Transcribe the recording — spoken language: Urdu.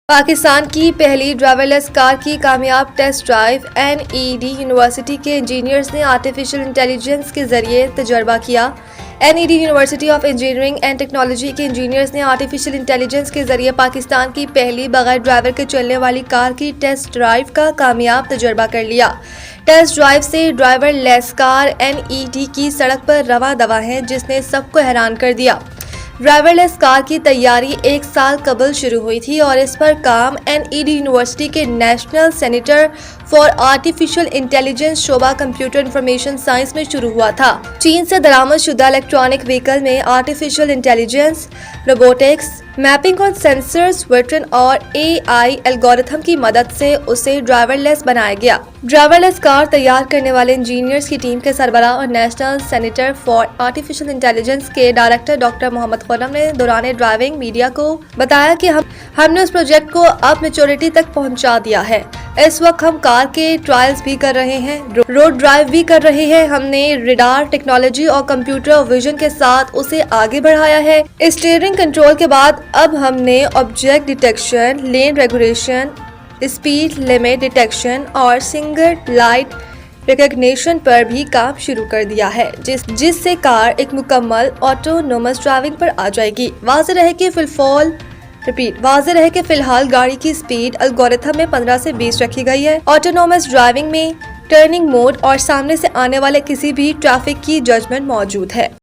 پاکستان کی پہلی ڈرائیور لیس کار کی کامیاب ٹیسٹ ڈرائیو NED یونیورسٹی کے انجینئرز نے آرٹیفیشل انٹیلیجنس کے ذریعے تجربہ کیا۔ NED university of engineering and technology کے انجینئرز نے آرٹیفیشل انٹیلیجنس کے ذریعے پاکستان کی پہلی بغیر ڈرائیور کے چلنے والی کار کی ٹیسٹ ڈرائیو کا کامیاب تجربہ کر لیا۔ ٹیسٹ ڈرائیو سے ڈرائیور لیس کار NED کی سڑک پر رواں دواں ہے، جس نے سب کو حیران کر دیا۔ ڈرائیور لیس کار کی تیاری 1 سال قبل شروع ہوئی تھی اور اس پر کام NED یونیورسٹی کے national centre for artificial intelligence شعبہ کمپیوٹر انفارمیشن سائنس میں شروع ہوا تھا۔ چین سے درآمد شدہ الیکٹرانک وہیکل میں آرٹیفیشل انٹیلیجنس، روبوٹکس، میپنگ آن سینسرز، ویٹرن اور AI الگورتھم کی مدد سے اسے ڈرائیور لیس بنایا گیا۔ ڈرائیور لیس کار تیار کرنے والے انجینئرز کی ٹیم کے سربراہ اور national centre for artificial intelligence کے ڈائریکٹر ڈاکٹر محمد خرم نے دوران ڈرائیونگ میڈیا کو بتایا کہ ہم نے اس پروجیکٹ کو اب میچورٹی تک پہنچا دیا ہے۔ اس وقت ہم کار کے ٹرائلز بھی کر رہے ہیں، روڈ ڈرائیو بھی کر رہے ہیں۔ ہم نے ریڈار ٹیکنالوجی اور کمپیوٹر ویژن کے ساتھ اسے آگے بڑھایا ہے۔ اسٹیئرنگ کنٹرول کے بعد اب ہم نے آبجیکٹ ڈیٹیکشن، لین ریگولیشن، اسپیڈ لمٹ ڈیٹیکشن اور سنگل لائٹ ریکگنیشن پر بھی کام شروع کر دیا ہے، جس سے کار ایک مکمل آٹونومس ڈرائیونگ پر آ جائے گی۔ واضح رہے کہ فی الحال گاڑی کی سپیڈ الگورتھم میں 15 سے 20 رکھی گئی ہے۔ آٹونومس ڈرائیونگ میں ٹرننگ موڈ اور سامنے سے آنے والے کسی بھی ٹریفک کی ججمنٹ موجود ہے۔